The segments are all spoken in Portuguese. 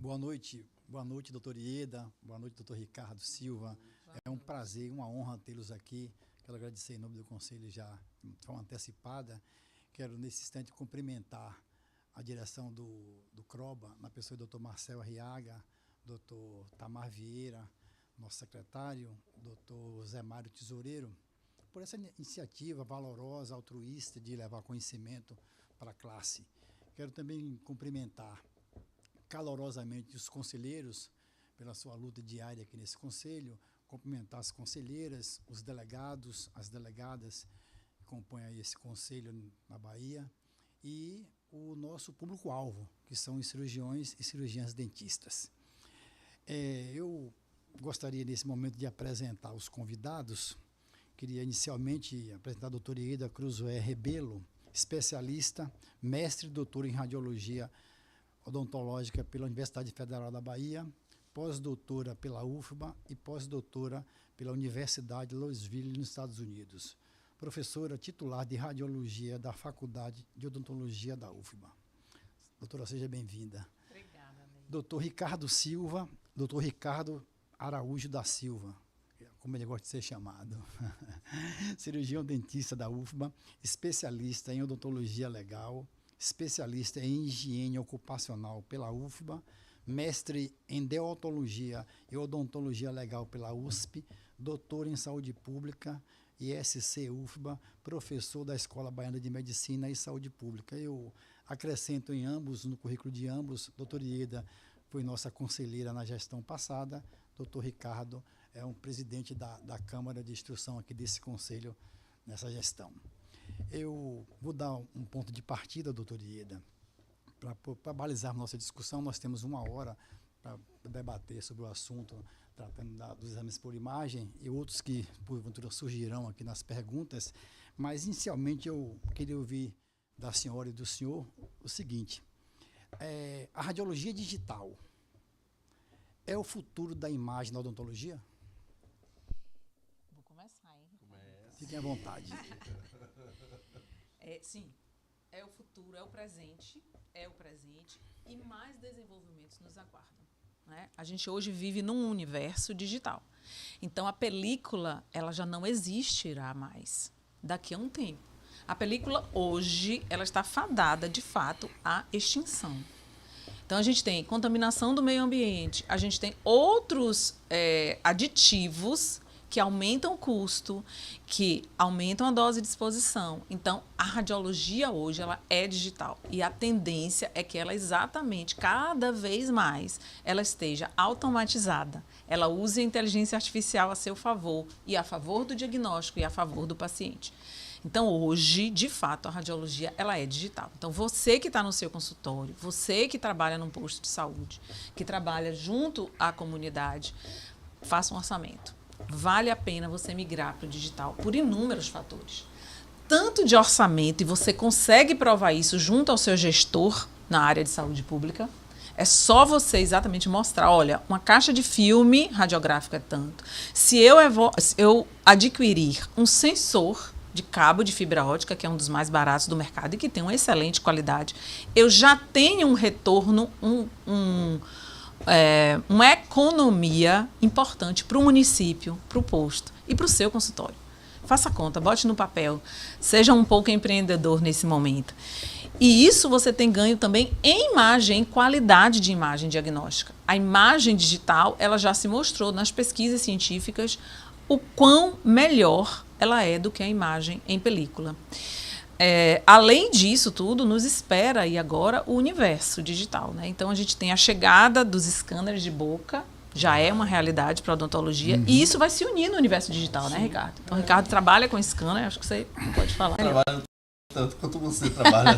Boa noite, doutor Ieda, boa noite, doutor Ricardo Silva. É um prazer, uma honra tê-los aqui. Quero agradecer em nome do Conselho já de forma antecipada. Quero, nesse instante, cumprimentar a direção do CROBA, na pessoa do doutor Marcel Arriaga, doutor Tamar Vieira, nosso secretário, doutor Zé Mário Tesoureiro, por essa iniciativa valorosa, altruísta de levar conhecimento para a classe. Quero também cumprimentar calorosamente os conselheiros pela sua luta diária aqui nesse conselho, cumprimentar as conselheiras, os delegados, as delegadas que compõem aí esse conselho na Bahia e o nosso público-alvo, que são os cirurgiões e cirurgiãs dentistas. Eu gostaria nesse momento de apresentar os convidados. Queria inicialmente apresentar a doutora Ieda Cruzoé Rebelo, especialista, mestre e doutora em radiologia odontológica pela Universidade Federal da Bahia, pós-doutora pela UFBA e pós-doutora pela Universidade de Louisville, nos Estados Unidos. Professora titular de radiologia da Faculdade de Odontologia da UFBA. Doutora, seja bem-vinda. Obrigada, Ney. Doutor Ricardo Silva, doutor Ricardo Araújo da Silva, como ele gosta de ser chamado. Cirurgião dentista da UFBA, especialista em odontologia legal, especialista em higiene ocupacional pela UFBA, mestre em deontologia e odontologia legal pela USP, doutor em saúde pública, ISC UFBA, professor da Escola Baiana de Medicina e Saúde Pública. Eu acrescento em ambos, no currículo de ambos, doutor Ieda foi nossa conselheira na gestão passada, doutor Ricardo é um presidente da Câmara de Instrução aqui desse conselho nessa gestão. Eu vou dar um ponto de partida, doutor Ieda, para balizar nossa discussão. Nós temos 1 hora para debater sobre o assunto, tratando dos exames por imagem e outros que, porventura, surgirão aqui nas perguntas, mas, inicialmente, eu queria ouvir da senhora e do senhor o seguinte: a radiologia digital é o futuro da imagem na odontologia? Vou começar, hein? Fiquem à vontade. Sim, é o futuro, é o presente e mais desenvolvimentos nos aguardam, né? A gente hoje vive num universo digital. Então, a película, ela já não existirá mais daqui a um tempo. A película, hoje, ela está fadada, de fato, à extinção. Então, a gente tem contaminação do meio ambiente, a gente tem outros aditivos que aumentam o custo, que aumentam a dose de exposição. Então, a radiologia hoje ela é digital. E a tendência é que ela exatamente, cada vez mais, ela esteja automatizada. Ela use a inteligência artificial a seu favor, e a favor do diagnóstico e a favor do paciente. Então, hoje, de fato, a radiologia ela é digital. Então, você que está no seu consultório, você que trabalha num posto de saúde, que trabalha junto à comunidade, faça um orçamento. Vale a pena você migrar para o digital por inúmeros fatores. Tanto de orçamento, e você consegue provar isso junto ao seu gestor na área de saúde pública. É só você exatamente mostrar, olha, uma caixa de filme radiográfico é tanto. Se eu adquirir um sensor de cabo de fibra ótica, que é um dos mais baratos do mercado e que tem uma excelente qualidade, eu já tenho um retorno, uma economia importante para o município, para o posto e para o seu consultório. Faça a conta, bote no papel, seja um pouco empreendedor nesse momento. E isso você tem ganho também em imagem, em qualidade de imagem diagnóstica. A imagem digital, ela já se mostrou nas pesquisas científicas o quão melhor ela é do que a imagem em película. Além disso tudo, nos espera aí agora o universo digital, né? Então, a gente tem a chegada dos scanners de boca, já é uma realidade para a odontologia, e isso vai se unir no universo digital, né, Ricardo? Então, o Ricardo trabalha com scanner, acho que você pode falar. Trabalho tanto quanto você trabalha,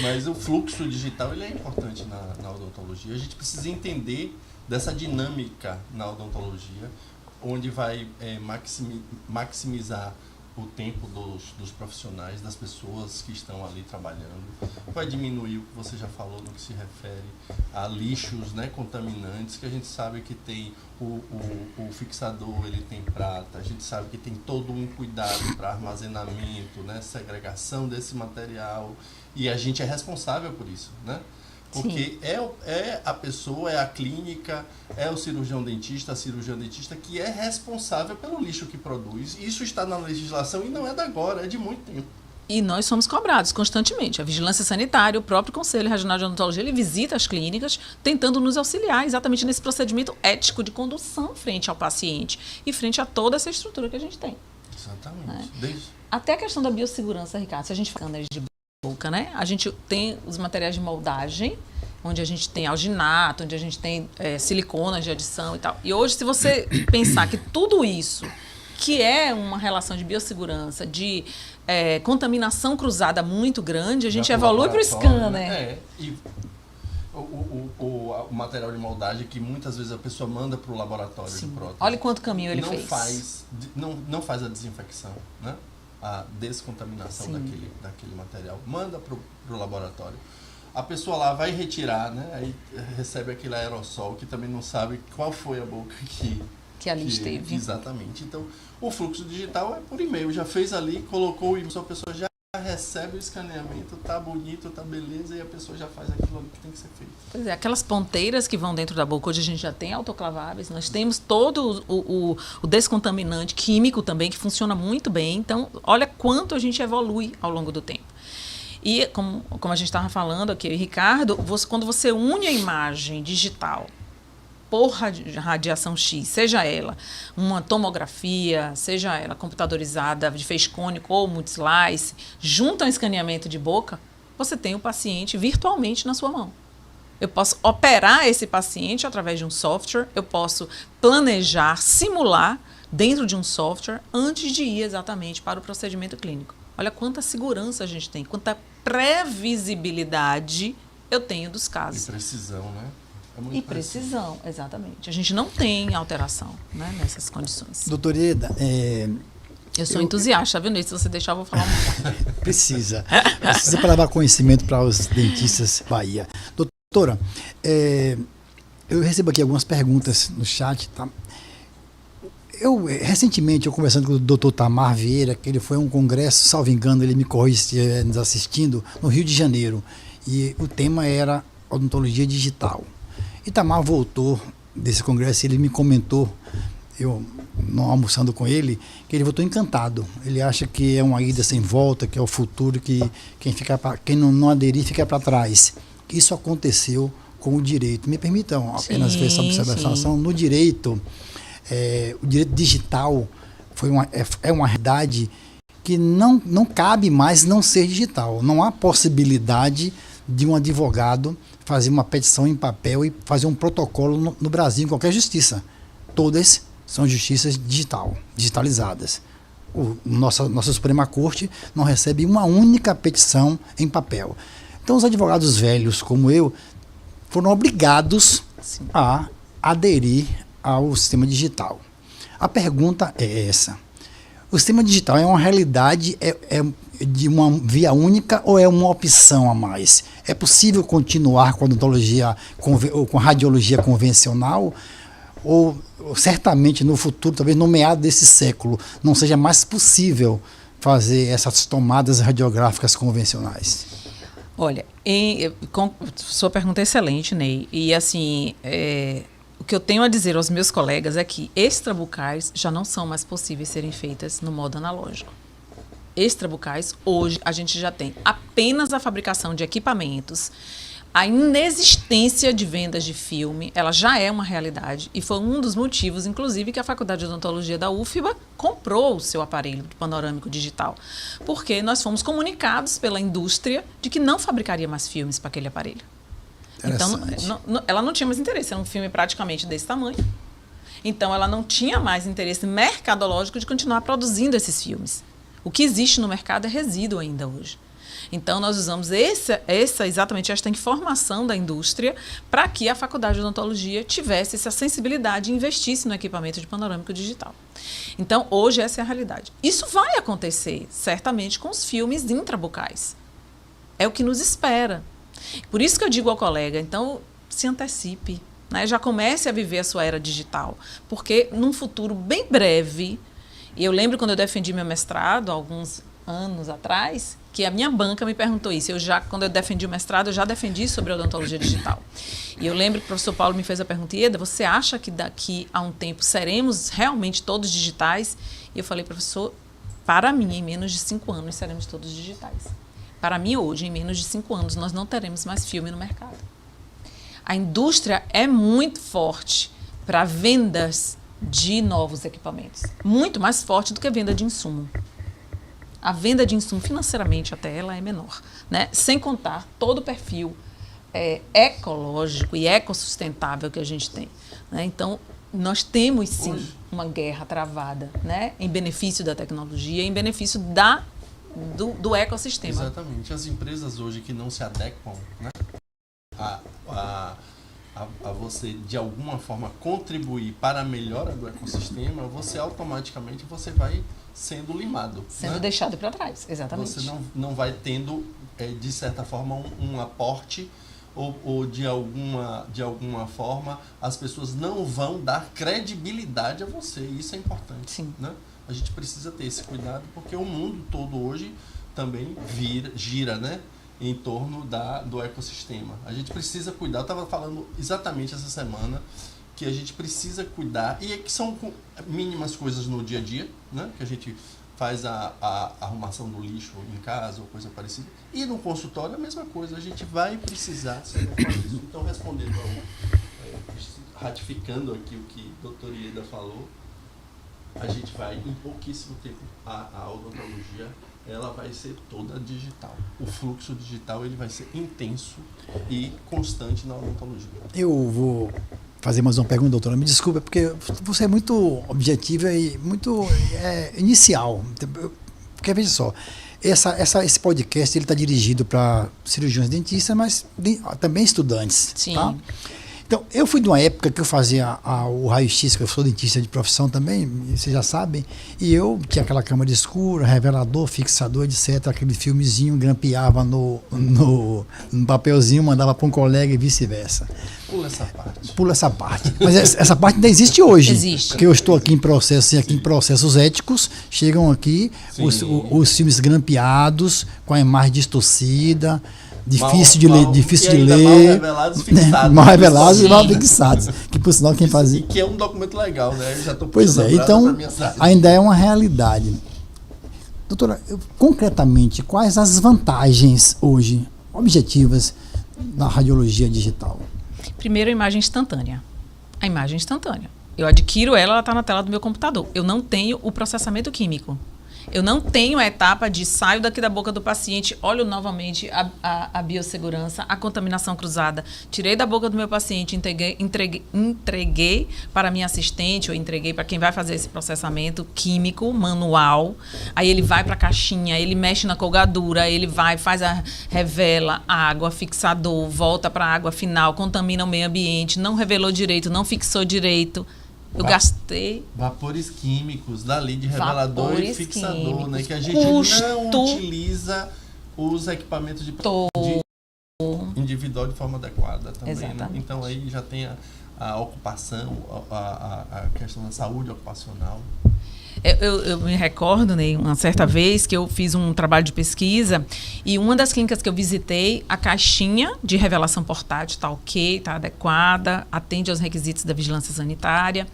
mas o fluxo digital ele é importante na odontologia. A gente precisa entender dessa dinâmica na odontologia, onde vai maximizar o tempo dos profissionais, das pessoas que estão ali trabalhando, vai diminuir o que você já falou no que se refere a lixos, né, contaminantes, que a gente sabe que tem o fixador, ele tem prata, a gente sabe que tem todo um cuidado para armazenamento, né, segregação desse material, e a gente é responsável por isso, né? Porque é a pessoa, é a clínica, é o cirurgião dentista, a cirurgiã dentista que é responsável pelo lixo que produz. Isso está na legislação e não é da agora, é de muito tempo. E nós somos cobrados constantemente. A Vigilância Sanitária, o próprio Conselho Regional de Odontologia, ele visita as clínicas tentando nos auxiliar exatamente nesse procedimento ético de condução frente ao paciente e frente a toda essa estrutura que a gente tem. Exatamente. Né? Até a questão da biossegurança, Ricardo, se a gente fala de boca, né? A gente tem os materiais de moldagem, onde a gente tem alginato, onde a gente tem siliconas de adição e tal. E hoje, se você pensar que tudo isso, que é uma relação de biossegurança, de contaminação cruzada muito grande, a gente evolui para o scanner. E o material de moldagem que muitas vezes a pessoa manda para o laboratório de prótese. Olha quanto caminho ele fez. Não faz a desinfecção, né? A descontaminação daquele material. Manda para o laboratório. A pessoa lá vai retirar, né? Aí recebe aquele aerossol que também não sabe qual foi a boca que ali esteve. Exatamente. Então, o fluxo digital é por e-mail. Já fez ali, colocou o e-mail, a pessoa já recebe o escaneamento, tá bonito, tá beleza, e a pessoa já faz aquilo ali que tem que ser feito. Pois é, aquelas ponteiras que vão dentro da boca, hoje a gente já tem autoclaváveis, nós temos todo o descontaminante químico também, que funciona muito bem. Então, olha quanto a gente evolui ao longo do tempo. E, como a gente estava falando aqui, Ricardo, quando você une a imagem digital por radiação X, seja ela uma tomografia, seja ela computadorizada de feixe cônico ou multislice, junto ao escaneamento de boca, você tem o paciente virtualmente na sua mão. Eu posso operar esse paciente através de um software, eu posso planejar, simular dentro de um software antes de ir exatamente para o procedimento clínico. Olha quanta segurança a gente tem, quanta previsibilidade eu tenho dos casos. E precisão, né? E precisão, exatamente. A gente não tem alteração, né, nessas condições. Doutora Ieda, eu sou entusiasta, tá vendo isso? Se você deixar, eu vou falar um pouco. Precisa para levar conhecimento para os dentistas Bahia. Doutora, eu recebo aqui algumas perguntas no chat, tá? Recentemente, eu conversando com o doutor Tamar Vieira, que ele foi a um congresso, salvo engano, ele me corrige se estiver nos assistindo, no Rio de Janeiro, e o tema era odontologia digital. Itamar voltou desse congresso e ele me comentou, eu não almoçando com ele, que ele voltou encantado. Ele acha que é uma ida sem volta, que é o futuro, que quem não aderir fica para trás. Isso aconteceu com o direito. Me permitam apenas ver essa observação. No direito, o direito digital é uma realidade que não cabe mais não ser digital. Não há possibilidade de um advogado fazer uma petição em papel e fazer um protocolo no Brasil, em qualquer justiça. Todas são justiças digitalizadas. Nossa Suprema Corte não recebe uma única petição em papel. Então, os advogados velhos, como eu, foram obrigados a aderir ao sistema digital. A pergunta é essa. O sistema digital é uma realidade, de uma via única ou é uma opção a mais? É possível continuar com a odontologia ou com a radiologia convencional? Ou certamente no futuro, talvez no meado desse século, não seja mais possível fazer essas tomadas radiográficas convencionais? Olha, sua pergunta é excelente, Ney. E assim, o que eu tenho a dizer aos meus colegas é que extrabucais já não são mais possíveis serem feitas no modo analógico. Extrabucais, hoje, a gente já tem apenas a fabricação de equipamentos. A inexistência de vendas de filme, ela já é uma realidade. E foi um dos motivos, inclusive, que a Faculdade de Odontologia da UFBA comprou o seu aparelho panorâmico digital. Porque nós fomos comunicados pela indústria de que não fabricaria mais filmes para aquele aparelho. Então, ela não tinha mais interesse. Era um filme praticamente desse tamanho. Então, ela não tinha mais interesse mercadológico de continuar produzindo esses filmes. O que existe no mercado é resíduo ainda hoje. Então, nós usamos exatamente esta informação da indústria para que a Faculdade de Odontologia tivesse essa sensibilidade e investisse no equipamento de panorâmico digital. Então, hoje essa é a realidade. Isso vai acontecer, certamente, com os filmes intrabucais. É o que nos espera. Por isso que eu digo ao colega, então, se antecipe, né? Já comece a viver a sua era digital, porque num futuro bem breve, e eu lembro quando eu defendi meu mestrado, alguns anos atrás, que a minha banca me perguntou isso. Quando eu defendi o mestrado, eu já defendi sobre odontologia digital. E eu lembro que o professor Paulo me fez a pergunta: Ieda, você acha que daqui a um tempo seremos realmente todos digitais? E eu falei: professor, para mim, em menos de 5 anos, seremos todos digitais. Para mim, hoje, em menos de 5 anos, nós não teremos mais filme no mercado. A indústria é muito forte para vendas de novos equipamentos. Muito mais forte do que a venda de insumo. A venda de insumo, financeiramente, até ela é menor, né? Sem contar todo o perfil ecológico e ecossustentável que a gente tem, né? Então, nós temos, sim, uma guerra travada, né? Em benefício da tecnologia, em benefício do ecossistema. Exatamente. As empresas hoje que não se adequam, né, a você, de alguma forma, contribuir para a melhora do ecossistema, você automaticamente vai sendo limado. Sendo, né, deixado para trás, exatamente. Você não vai tendo, de certa forma, um aporte ou de alguma forma as pessoas não vão dar credibilidade a você. Isso é importante. Sim. Né? A gente precisa ter esse cuidado porque o mundo todo hoje também gira, né, em torno do ecossistema. A gente precisa cuidar. Eu estava falando exatamente essa semana que a gente precisa cuidar, e que são mínimas coisas no dia a dia, né? Que a gente faz a arrumação do lixo em casa ou coisa parecida. E no consultório a mesma coisa, a gente vai precisar se adequar a isso. Então, respondendo ratificando aqui o que a doutora Ieda falou, a gente vai, em pouquíssimo tempo, a odontologia ela vai ser toda digital. O fluxo digital ele vai ser intenso e constante na odontologia. Eu vou fazer mais uma pergunta, doutora. Me desculpa, porque você é muito objetiva e muito inicial. Porque, veja só, esse podcast está dirigido para cirurgiões dentistas, mas também estudantes. Sim. Tá? Então, eu fui de uma época que eu fazia o raio-x, que eu sou dentista de profissão também, vocês já sabem, e eu tinha aquela câmera escura, revelador, fixador, etc., aquele filmezinho, grampeava no papelzinho, mandava para um colega e vice-versa. Pula essa parte. Pula essa parte. Mas essa parte ainda existe hoje. Existe. Porque eu estou aqui em processos éticos, chegam aqui os filmes grampeados, com a imagem distorcida, difícil de ler. Mal revelados e fixados. Mal revelados e mal fixados. Que, por sinal, quem fazia... E que é um documento legal, né? Eu já estou Pois é, então, ainda é uma realidade. Doutora, concretamente, quais as vantagens hoje, objetivas, da radiologia digital? Primeiro, a imagem instantânea. A imagem instantânea. Eu adquiro ela está na tela do meu computador. Eu não tenho o processamento químico. Eu não tenho a etapa de saio daqui da boca do paciente, olho novamente a biossegurança, a contaminação cruzada. Tirei da boca do meu paciente, entreguei para a minha assistente ou entreguei para quem vai fazer esse processamento químico, manual. Aí ele vai para a caixinha, ele mexe na colgadura, ele vai, revela a água, fixador, volta para a água final, contamina o meio ambiente, não revelou direito, não fixou direito. Eu gastei... Vapores químicos, dali de revelador e fixador, químicos, né? Que a gente não utiliza os equipamentos de individual de forma adequada também, né? Então aí já tem a ocupação, a questão da saúde ocupacional. Eu me recordo, né, uma certa vez que eu fiz um trabalho de pesquisa e uma das clínicas que eu visitei, a caixinha de revelação portátil está ok, está adequada, atende aos requisitos da vigilância sanitária,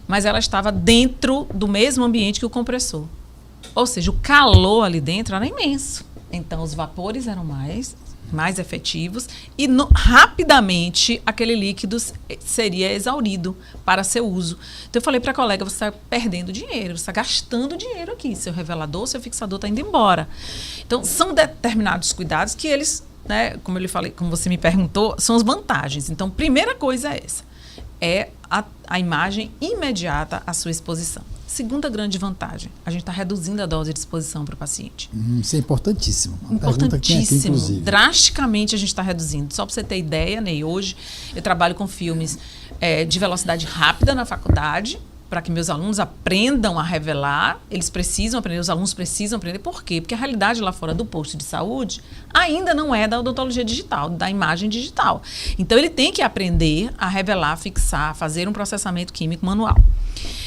mas ela estava dentro do mesmo ambiente que o compressor. Ou seja, o calor ali dentro era imenso. Então, os vapores eram mais efetivos e rapidamente aquele líquido seria exaurido para seu uso. Então eu falei para a colega, você está perdendo dinheiro, você está gastando dinheiro aqui, seu revelador, seu fixador está indo embora. Então são determinados cuidados que eles, né, como eu lhe falei, como você me perguntou, são as vantagens. Então primeira coisa é essa, é a imagem imediata à sua exposição. Segunda grande vantagem, a gente está reduzindo a dose de exposição para o paciente. Isso é importantíssimo. Importantíssimo. Aqui, drasticamente a gente está reduzindo. Só para você ter ideia, Ney, hoje eu trabalho com filmes de velocidade rápida na faculdade, para que meus alunos aprendam a revelar, eles precisam aprender, os alunos precisam aprender. Por quê? Porque a realidade lá fora do posto de saúde ainda não é da odontologia digital, da imagem digital. Então, ele tem que aprender a revelar, fixar, fazer um processamento químico manual.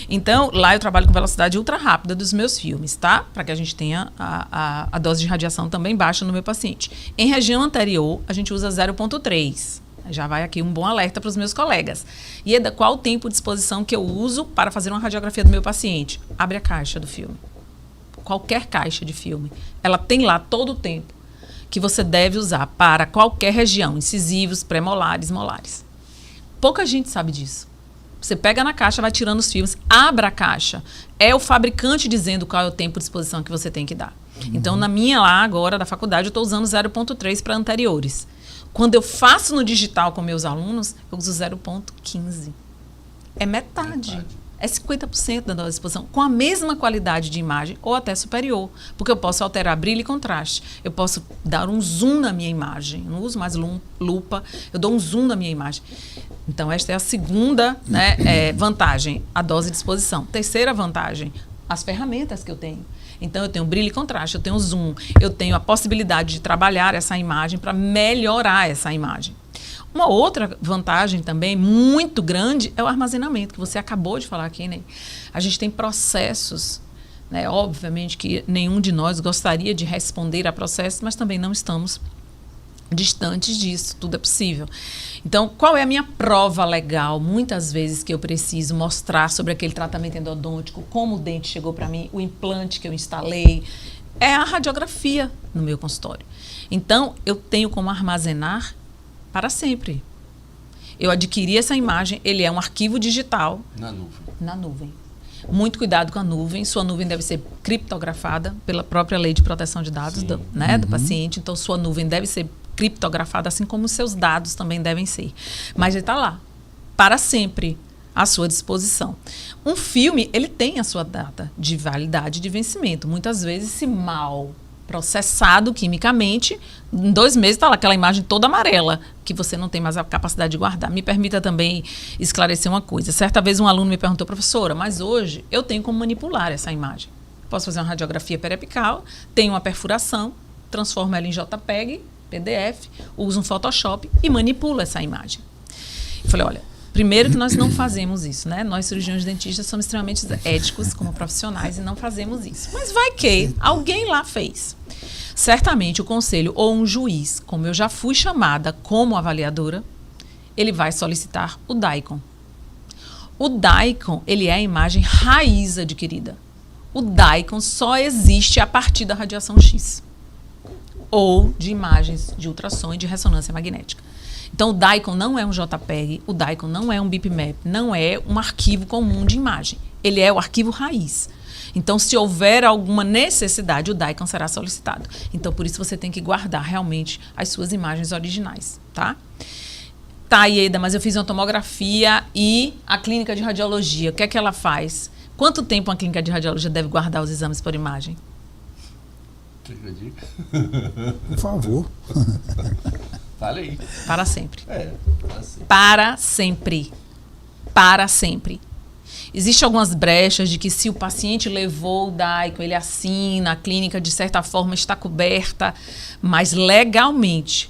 Então, lá eu trabalho com velocidade ultra rápida dos meus filmes, tá? Para que a gente tenha a dose de radiação também baixa no meu paciente. Em região anterior, a gente usa 0,3. Já vai aqui um bom alerta para os meus colegas. Ieda, qual o tempo de exposição que eu uso para fazer uma radiografia do meu paciente? Abre a caixa do filme. Qualquer caixa de filme. Ela tem lá todo o tempo que você deve usar para qualquer região, incisivos, pré-molares, molares. Pouca gente sabe disso. Você pega na caixa, vai tirando os filmes, abra a caixa. É o fabricante dizendo qual é o tempo de exposição que você tem que dar. Então, na minha lá agora, da faculdade, eu estou usando 0,3 para anteriores. Quando eu faço no digital com meus alunos, eu uso 0,15. É metade. É 50% da dose de exposição, com a mesma qualidade de imagem ou até superior. Porque eu posso alterar brilho e contraste. Eu posso dar um zoom na minha imagem. Eu não uso mais lupa, eu dou um zoom na minha imagem. Então, esta é a segunda, né, vantagem, a dose de exposição. Terceira vantagem, as ferramentas que eu tenho. Então, eu tenho brilho e contraste, eu tenho zoom, eu tenho a possibilidade de trabalhar essa imagem para melhorar essa imagem. Uma outra vantagem também muito grande é o armazenamento, que você acabou de falar aqui, né? A gente tem processos, né? Obviamente que nenhum de nós gostaria de responder a processos, mas também não estamos distantes disso, tudo é possível. Então, qual é a minha prova legal? Muitas vezes que eu preciso mostrar sobre aquele tratamento endodôntico, como o dente chegou para mim, o implante que eu instalei, é a radiografia no meu consultório. Então, eu tenho como armazenar para sempre. Eu adquiri essa imagem, ele é um arquivo digital. Na nuvem. Na nuvem. Muito cuidado com a nuvem. Sua nuvem deve ser criptografada pela própria lei de proteção de dados do paciente. Então, sua nuvem deve ser criptografada, assim como os seus dados também devem ser. Mas ele está lá, para sempre, à sua disposição. Um filme, ele tem a sua data de validade de vencimento. Muitas vezes, se mal processado quimicamente, em 2 meses está lá aquela imagem toda amarela, que você não tem mais a capacidade de guardar. Me permita também esclarecer uma coisa. Certa vez um aluno me perguntou, professora, mas hoje eu tenho como manipular essa imagem. Posso fazer uma radiografia periapical, tenho uma perfuração, transformo ela em JPEG, PDF, uso um Photoshop e manipulo essa imagem. Eu falei, olha, primeiro que nós não fazemos isso, né? Nós, cirurgiões dentistas, somos extremamente éticos como profissionais e não fazemos isso. Mas vai que alguém lá fez. Certamente o conselho ou um juiz, como eu já fui chamada como avaliadora, ele vai solicitar o DICOM. O DICOM, ele é a imagem raiz adquirida. O DICOM só existe a partir da radiação X. Ou de imagens de ultrassom e de ressonância magnética. Então, o DICOM não é um JPEG, o DICOM não é um bitmap, não é um arquivo comum de imagem. Ele é o arquivo raiz. Então, se houver alguma necessidade, o DICOM será solicitado. Então, por isso você tem que guardar realmente as suas imagens originais, tá? Tá, Ieda, mas eu fiz uma tomografia e a clínica de radiologia, o que é que ela faz? Quanto tempo uma clínica de radiologia deve guardar os exames por imagem? Por favor. Fala aí. Para sempre. Para sempre. Para sempre. Para sempre. Existem algumas brechas de que se o paciente levou o DICOM, ele assina, a clínica de certa forma está coberta, mas legalmente,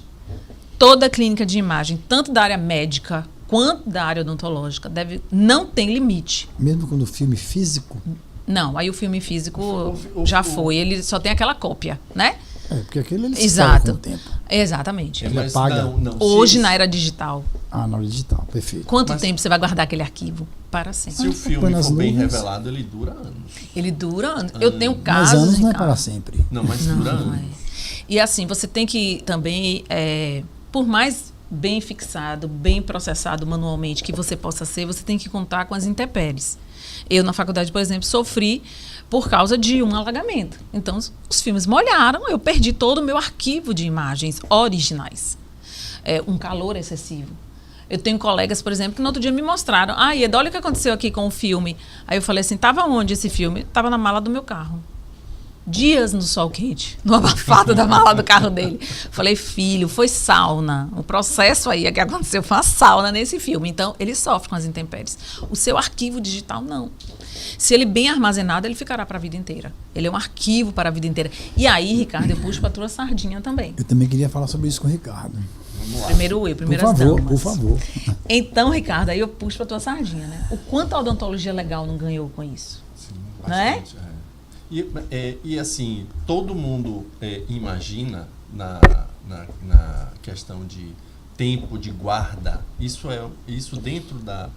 toda clínica de imagem, tanto da área médica quanto da área odontológica, não tem limite. Mesmo quando o filme físico? Não, aí o filme físico já foi, ele só tem aquela cópia, né? Porque aquele ele Exato. com o tempo. Exatamente. Mas paga. não, Hoje, na era digital. Na era digital, perfeito. Quanto tempo você vai guardar aquele arquivo? Para sempre. Se o filme for bem revelado, ele dura anos. Ele dura anos. Eu tenho casos... Mas anos não é para sempre. Não, mas dura anos. E assim, você tem que também, por mais bem fixado, bem processado manualmente que você possa ser, você tem que contar com as intempéries. Eu, na faculdade, por exemplo, sofri por causa de um alagamento. Então, os filmes molharam, eu perdi todo o meu arquivo de imagens originais. Um calor excessivo. Eu tenho colegas, por exemplo, que no outro dia me mostraram, Ieda, olha o que aconteceu aqui com o filme. Aí eu falei assim, estava onde esse filme? Estava na mala do meu carro. dias no sol quente, no abafado da mala do carro dele. Falei, filho, foi sauna. O processo aí que aconteceu foi uma sauna nesse filme. Então, ele sofre com as intempéries. O seu arquivo digital, não. Se ele bem armazenado, ele ficará para a vida inteira. Ele é um arquivo para a vida inteira. E aí, Ricardo, eu puxo para a tua sardinha também. Eu também queria falar sobre isso com o Ricardo. Primeiro eu, primeiras damas. Por favor. Então, Ricardo, aí eu puxo para a tua sardinha, né? O quanto a odontologia legal não ganhou com isso? Sim, bastante, né? E assim, todo mundo imagina na questão de tempo de guarda, isso dentro da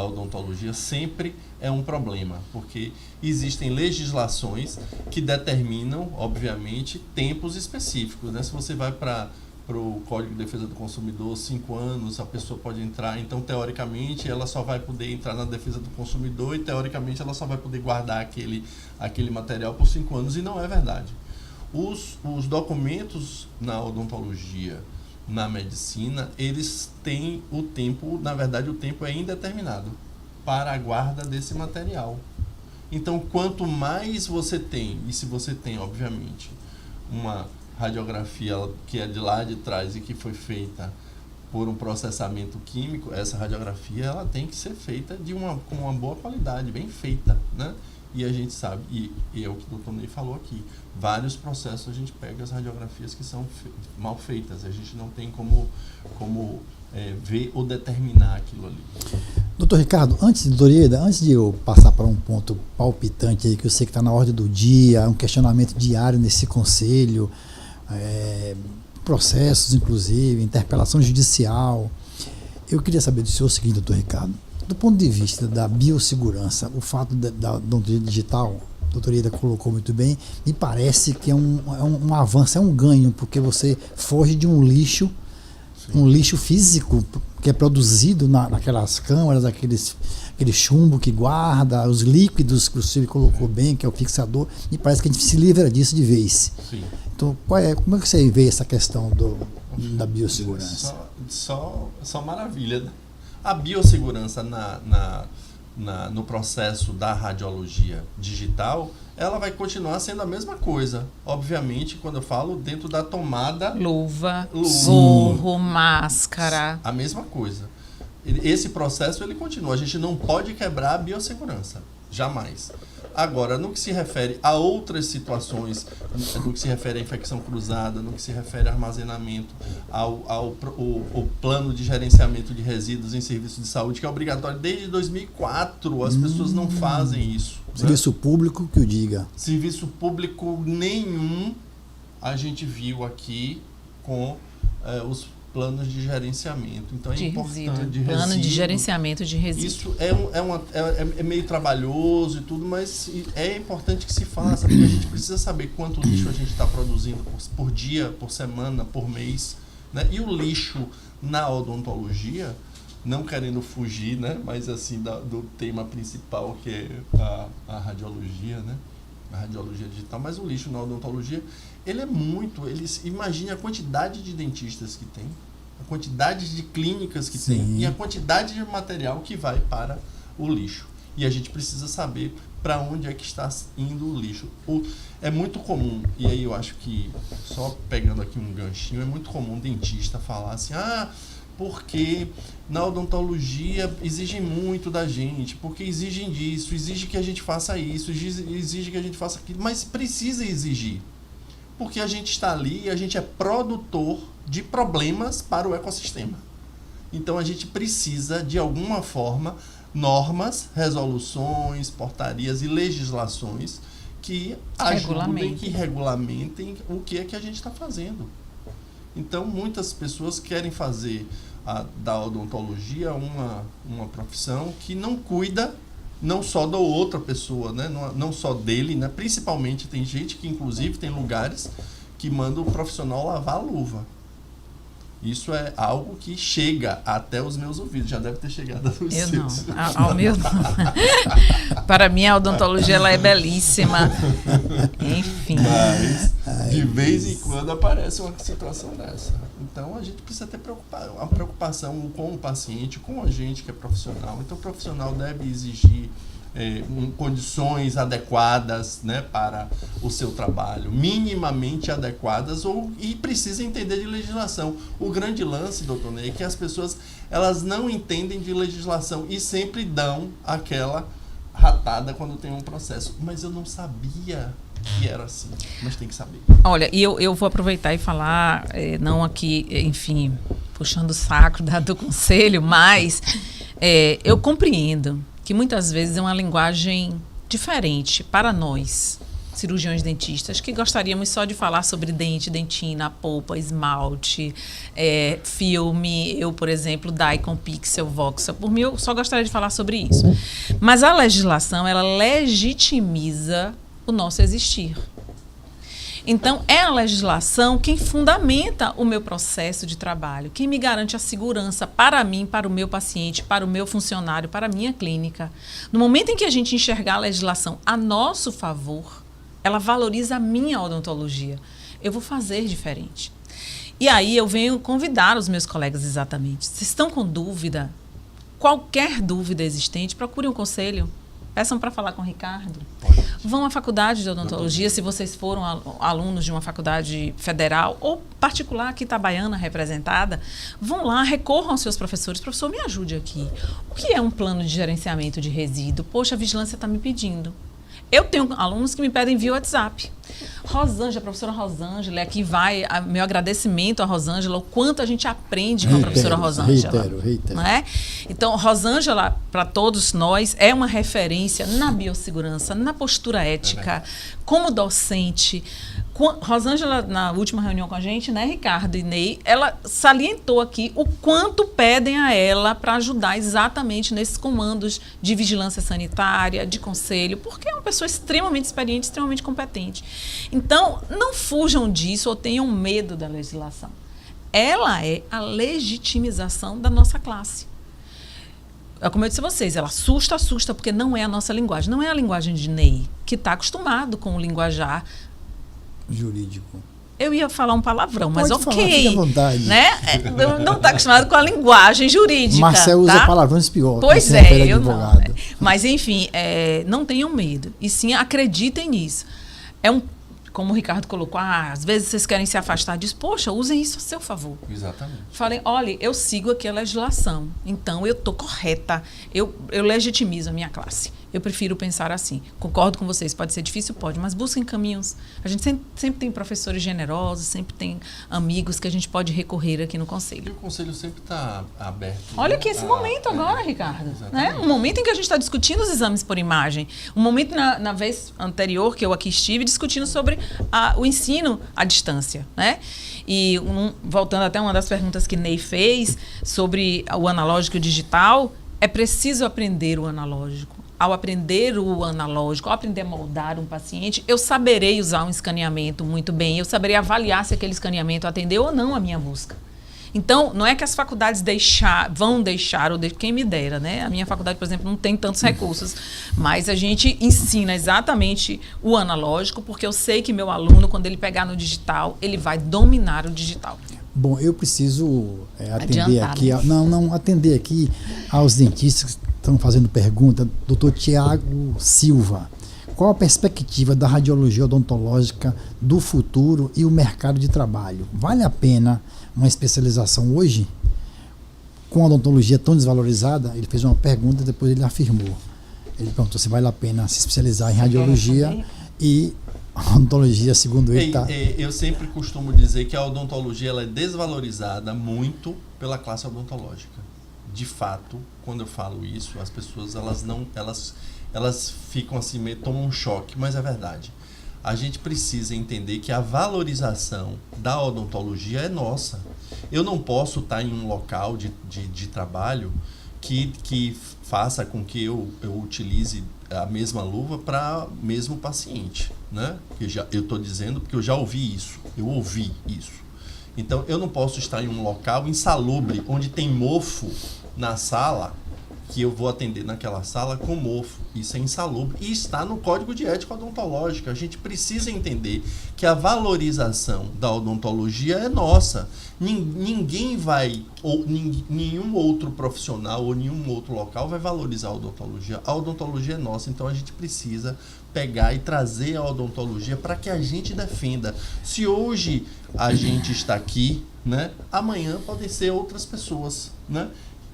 odontologia sempre é um problema, porque existem legislações que determinam, obviamente, tempos específicos, né? Se você vai para o Código de Defesa do Consumidor, 5 anos, a pessoa pode entrar, então, teoricamente, ela só vai poder entrar na defesa do consumidor e, teoricamente, ela só vai poder guardar aquele material por 5 anos, e não é verdade. Os documentos na odontologia, na medicina, eles têm o tempo, na verdade, o tempo é indeterminado para a guarda desse material. Então, quanto mais você tem, e se você tem, obviamente, uma radiografia que é de lá de trás e que foi feita por um processamento químico, essa radiografia ela tem que ser feita com uma boa qualidade, bem feita, né? E a gente sabe, e é o que o Dr. Ney falou aqui, vários processos a gente pega as radiografias que são mal feitas, a gente não tem como ver ou determinar aquilo ali. Doutor Ricardo, antes de eu passar para um ponto palpitante aí, que eu sei que está na ordem do dia, um questionamento diário nesse conselho, processos, inclusive, interpelação judicial, eu queria saber do senhor o seguinte, doutor Ricardo. Do ponto de vista da biossegurança, o fato da odontologia digital, a doutora Ieda colocou muito bem, me parece que é um avanço, é um ganho, porque você foge de um lixo, sim, um lixo físico que é produzido naquelas câmaras, aquele chumbo que guarda, os líquidos que o senhor colocou bem, que é o fixador, me parece que a gente se livra disso de vez. Sim. Então, como é que você vê essa questão da biossegurança? Só maravilha, né? A biossegurança no processo da radiologia digital, ela vai continuar sendo a mesma coisa. Obviamente, quando eu falo dentro da tomada... Luva, gorro, máscara. A mesma coisa. Esse processo, ele continua. A gente não pode quebrar a biossegurança. Jamais. Agora, no que se refere a outras situações, no que se refere à infecção cruzada, no que se refere ao armazenamento, ao plano de gerenciamento de resíduos em serviços de saúde, que é obrigatório desde 2004, as pessoas não fazem isso. Serviço público que o diga. Serviço público nenhum a gente viu aqui com os planos de gerenciamento. Então é importante. Plano de gerenciamento de resíduos. Isso é meio trabalhoso e tudo, mas é importante que se faça, porque a gente precisa saber quanto lixo a gente está produzindo por dia, por semana, por mês, né? E o lixo na odontologia, não querendo fugir, né? Mas assim, do tema principal, que é a radiologia, né? A radiologia digital, mas o lixo na odontologia, imagine a quantidade de dentistas que tem, a quantidade de clínicas que Sim. tem e a quantidade de material que vai para o lixo. E a gente precisa saber para onde é que está indo o lixo. É muito comum, e aí eu acho que, só pegando aqui um ganchinho, é muito comum o dentista falar assim, porque na odontologia exigem muito da gente, porque exigem disso, exige que a gente faça isso, exige que a gente faça aquilo, mas precisa exigir, porque a gente está ali e a gente é produtor de problemas para o ecossistema. Então a gente precisa, de alguma forma, normas, resoluções, portarias e legislações que ajudem, que regulamentem o que é que a gente está fazendo. Então, muitas pessoas querem fazer da odontologia uma profissão que não cuida não só da outra pessoa, né? Não só dele, né? Principalmente tem gente que, inclusive, tem lugares que manda o profissional lavar a luva. Isso é algo que chega até os meus ouvidos. Já deve ter chegado aos seus. Eu não. Ao meu não. Para mim, a odontologia ela é belíssima. Enfim. Mas, de vez em quando, aparece uma situação dessa. Então, a gente precisa ter uma preocupação com o paciente, com a gente que é profissional. Então, o profissional deve exigir condições adequadas, né, para o seu trabalho, minimamente adequadas, e precisa entender de legislação. O grande lance, doutor Ney, é que as pessoas elas não entendem de legislação e sempre dão aquela ratada quando tem um processo. Mas eu não sabia que era assim, mas tem que saber. Olha, e eu vou aproveitar e falar, não aqui, enfim, puxando o saco do conselho, mas eu compreendo que muitas vezes é uma linguagem diferente para nós, cirurgiões dentistas, que gostaríamos só de falar sobre dente, dentina, polpa, esmalte, filme. Eu, por exemplo, Dicom, Pixel, Voxel. Por mim, eu só gostaria de falar sobre isso. Mas a legislação, ela legitimiza o nosso existir. Então, é a legislação quem fundamenta o meu processo de trabalho, quem me garante a segurança para mim, para o meu paciente, para o meu funcionário, para a minha clínica. No momento em que a gente enxergar a legislação a nosso favor, ela valoriza a minha odontologia. Eu vou fazer diferente. E aí eu venho convidar os meus colegas exatamente. Se estão com dúvida, qualquer dúvida existente, procurem um conselho. Peçam para falar com o Ricardo. Vão à faculdade de odontologia, se vocês foram alunos de uma faculdade federal ou particular aqui, Itabaiana, representada. Vão lá, recorram aos seus professores. Professor, me ajude aqui. O que é um plano de gerenciamento de resíduo? Poxa, a vigilância está me pedindo. Eu tenho alunos que me pedem via WhatsApp. Rosângela, a professora Rosângela, aqui vai meu agradecimento a Rosângela, o quanto a gente aprende com a professora Rosângela. Reitero. Não é? Então, Rosângela, para todos nós, é uma referência na biossegurança, na postura ética, como docente. Rosângela, na última reunião com a gente, né, Ricardo e Ney, ela salientou aqui o quanto pedem a ela para ajudar exatamente nesses comandos de vigilância sanitária, de conselho, porque é uma pessoa extremamente experiente, extremamente competente. Então, não fujam disso ou tenham medo da legislação. Ela é a legitimização da nossa classe. Como eu disse a vocês, ela assusta, porque não é a nossa linguagem. Não é a linguagem de Ney, que está acostumado com o linguajar jurídico. Eu ia falar um palavrão, mas pode ok. Falar, fique à vontade. Né? Não está acostumado com a linguagem jurídica. Marcel usa palavrões pior. Pois eu não. Mas, enfim, não tenham medo. E sim, acreditem nisso. Como o Ricardo colocou, às vezes vocês querem se afastar disso. Poxa, usem isso a seu favor. Exatamente. Falem, olha, eu sigo aqui a legislação, então eu estou correta, eu legitimizo a minha classe. Eu prefiro pensar assim. Concordo com vocês, pode ser difícil? Pode, mas busquem caminhos. A gente sempre tem professores generosos, sempre tem amigos que a gente pode recorrer aqui no Conselho. E o Conselho sempre está aberto. Olha que esse momento agora, Ricardo. Né? Um momento em que a gente está discutindo os exames por imagem. Um momento na vez anterior que eu aqui estive discutindo sobre o ensino à distância. Né? E voltando até uma das perguntas que Ney fez sobre o analógico e o digital, é preciso aprender o analógico. Ao aprender o analógico, ao aprender a moldar um paciente, eu saberei usar um escaneamento muito bem, eu saberei avaliar se aquele escaneamento atendeu ou não a minha busca. Então, não é que as faculdades vão deixar, ou quem me dera, né? A minha faculdade, por exemplo, não tem tantos recursos, mas a gente ensina exatamente o analógico, porque eu sei que meu aluno, quando ele pegar no digital, ele vai dominar o digital. Bom, eu preciso atender adiantar, aqui, né? atender aqui aos dentistas que estão fazendo pergunta. Dr. Tiago Silva, qual a perspectiva da radiologia odontológica do futuro e o mercado de trabalho? Vale a pena uma especialização hoje? Com a odontologia tão desvalorizada, ele fez uma pergunta e depois ele afirmou. Ele perguntou se vale a pena se especializar em radiologia e a odontologia, segundo ele, está... Eu sempre costumo dizer que a odontologia ela é desvalorizada muito pela classe odontológica. De fato, quando eu falo isso, as pessoas elas ficam assim, meio tomam um choque, mas é verdade. A gente precisa entender que a valorização da odontologia é nossa. Eu não posso estar em um local de trabalho que faça com que eu utilize a mesma luva para o mesmo paciente, né? Eu estou dizendo porque eu já ouvi isso, eu ouvi isso. Então, eu não posso estar em um local insalubre, onde tem mofo na sala, que eu vou atender naquela sala com mofo. Isso é insalubre. E está no Código de Ética Odontológica. A gente precisa entender que a valorização da odontologia é nossa. Ninguém vai, ou nenhum outro profissional ou nenhum outro local vai valorizar a odontologia. A odontologia é nossa, então a gente precisa pegar e trazer a odontologia para que a gente defenda. Se hoje a gente está aqui, né, amanhã podem ser outras pessoas, né?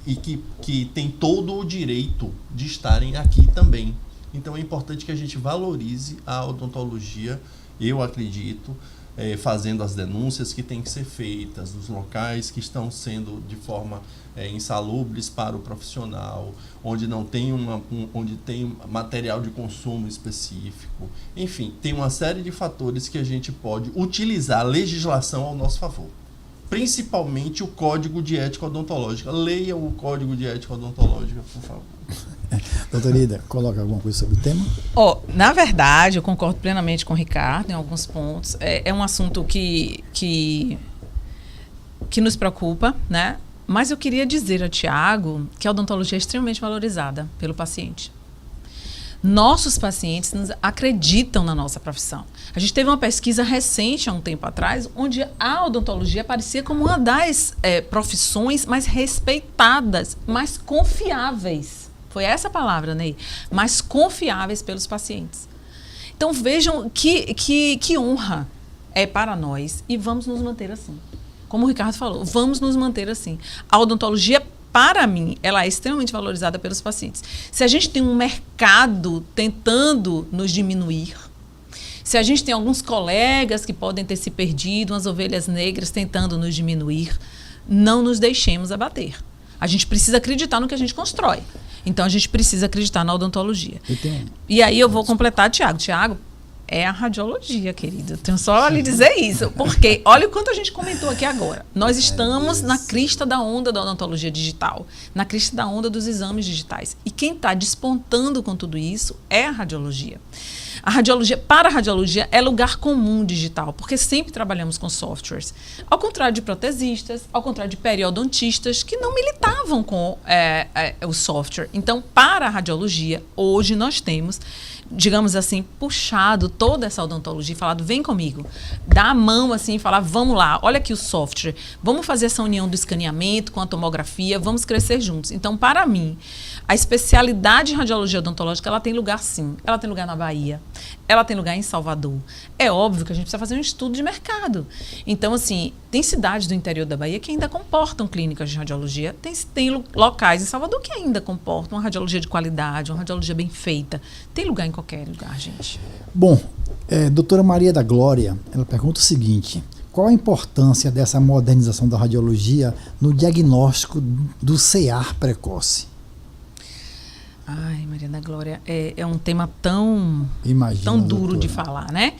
E que tem todo o direito de estarem aqui também. Então é importante que a gente valorize a odontologia, eu acredito, fazendo as denúncias que têm que ser feitas nos locais que estão sendo de forma insalubres para o profissional, onde não tem onde tem material de consumo específico. Enfim, tem uma série de fatores que a gente pode utilizar a legislação ao nosso favor. Principalmente o Código de Ética Odontológica. Leia o Código de Ética Odontológica, por favor. Doutora Ida, coloca alguma coisa sobre o tema? Na verdade, eu concordo plenamente com o Ricardo em alguns pontos. É um assunto que nos preocupa, né? Mas eu queria dizer a Tiago que a odontologia é extremamente valorizada pelo paciente. Nossos pacientes acreditam na nossa profissão. A gente teve uma pesquisa recente, há um tempo atrás, onde a odontologia aparecia como uma das profissões mais respeitadas, mais confiáveis. Foi essa a palavra, Ney? Mais confiáveis pelos pacientes. Então vejam que honra é para nós e vamos nos manter assim. Como o Ricardo falou, vamos nos manter assim. A odontologia, para mim, ela é extremamente valorizada pelos pacientes. Se a gente tem um mercado tentando nos diminuir, se a gente tem alguns colegas que podem ter se perdido, umas ovelhas negras tentando nos diminuir, não nos deixemos abater. A gente precisa acreditar no que a gente constrói. Então, a gente precisa acreditar na odontologia. E aí eu vou completar, Tiago. Tiago, é a radiologia, querido. Eu tenho só a lhe dizer isso. Porque olha o quanto a gente comentou aqui agora. Nós estamos na crista da onda da odontologia digital, na crista da onda dos exames digitais. E quem está despontando com tudo isso é a radiologia. Para a radiologia, é lugar comum digital, porque sempre trabalhamos com softwares. Ao contrário de protesistas, ao contrário de periodontistas, que não militavam com o software. Então, para a radiologia, hoje nós temos, digamos assim, puxado toda essa odontologia e falado, vem comigo, dá a mão assim e falar, vamos lá, olha aqui o software, vamos fazer essa união do escaneamento com a tomografia, vamos crescer juntos. Então, para mim, a especialidade em radiologia odontológica, ela tem lugar sim, ela tem lugar na Bahia, ela tem lugar em Salvador. É óbvio que a gente precisa fazer um estudo de mercado. Então, assim, tem cidades do interior da Bahia que ainda comportam clínicas de radiologia, tem locais em Salvador que ainda comportam uma radiologia de qualidade, uma radiologia bem feita. Tem lugar em qualquer lugar, gente. Bom, doutora Maria da Glória, ela pergunta o seguinte: qual a importância dessa modernização da radiologia no diagnóstico do CA precoce? Ai, Maria da Glória, é um tema tão duro, doutora, de falar, né?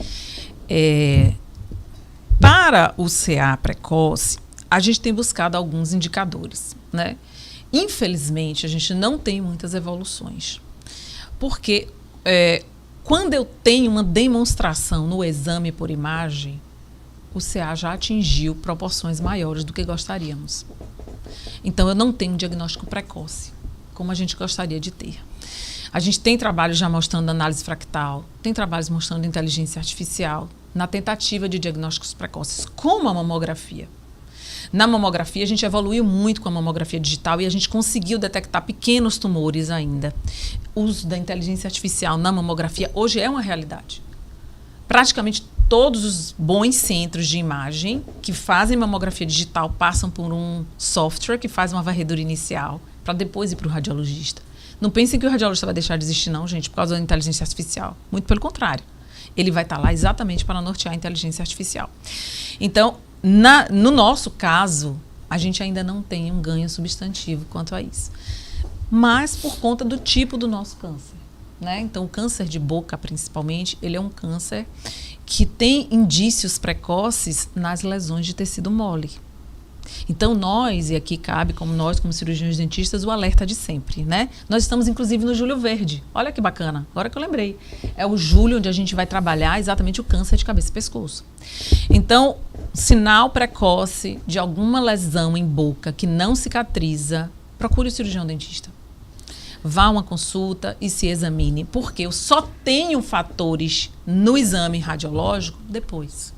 Para o CA precoce, a gente tem buscado alguns indicadores, né? Infelizmente, a gente não tem muitas evoluções. Porque quando eu tenho uma demonstração no exame por imagem, o CA já atingiu proporções maiores do que gostaríamos. Então, eu não tenho um diagnóstico precoce como a gente gostaria de ter. A gente tem trabalhos já mostrando análise fractal, tem trabalhos mostrando inteligência artificial, na tentativa de diagnósticos precoces, como a mamografia. Na mamografia, a gente evoluiu muito com a mamografia digital e a gente conseguiu detectar pequenos tumores ainda. O uso da inteligência artificial na mamografia hoje é uma realidade. Praticamente todos os bons centros de imagem que fazem mamografia digital passam por um software que faz uma varredura inicial para depois ir para o radiologista. Não pensem que o radiologista vai deixar de existir, não, gente, por causa da inteligência artificial. Muito pelo contrário. Ele vai estar lá exatamente para nortear a inteligência artificial. Então, no nosso caso, a gente ainda não tem um ganho substantivo quanto a isso. Mas por conta do tipo do nosso câncer, né? Então, o câncer de boca, principalmente, ele é um câncer que tem indícios precoces nas lesões de tecido mole. Então, nós, e aqui cabe como nós, como cirurgiões dentistas, o alerta de sempre, né? Nós estamos, inclusive, no Julho Verde. Olha que bacana, agora que eu lembrei. É o julho onde a gente vai trabalhar exatamente o câncer de cabeça e pescoço. Então, sinal precoce de alguma lesão em boca que não cicatriza, procure o cirurgião dentista. vá a uma consulta e se examine, porque eu só tenho fatores no exame radiológico depois.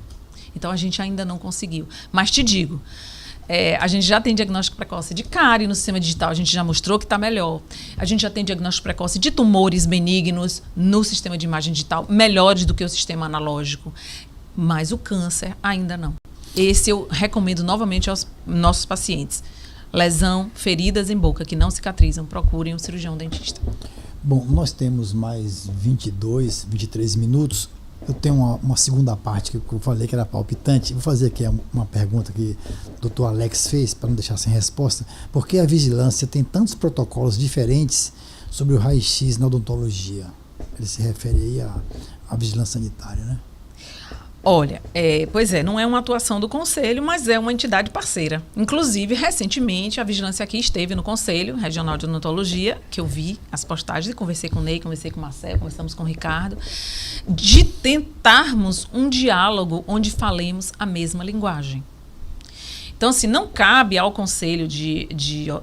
Então, a gente ainda não conseguiu. Mas te digo, a gente já tem diagnóstico precoce de cárie no sistema digital, a gente já mostrou que está melhor. A gente já tem diagnóstico precoce de tumores benignos no sistema de imagem digital, melhores do que o sistema analógico. Mas o câncer ainda não. Esse eu recomendo novamente aos nossos pacientes. Lesão, feridas em boca que não cicatrizam, procurem um cirurgião dentista. Bom, nós temos mais 22, 23 minutos. Eu tenho uma segunda parte que eu falei que era palpitante. Vou fazer aqui uma pergunta que o doutor Alex fez, para não deixar sem resposta. Por que a vigilância tem tantos protocolos diferentes sobre o raio-x na odontologia? Ele se refere aí à vigilância sanitária, né? Olha, pois é, não é uma atuação do Conselho, mas é uma entidade parceira. Inclusive, recentemente, a Vigilância aqui esteve no Conselho Regional de Odontologia, que eu vi as postagens e conversei com o Ney, conversei com o Marcelo, conversamos com o Ricardo, de tentarmos um diálogo onde falemos a mesma linguagem. Então, assim, não cabe ao Conselho,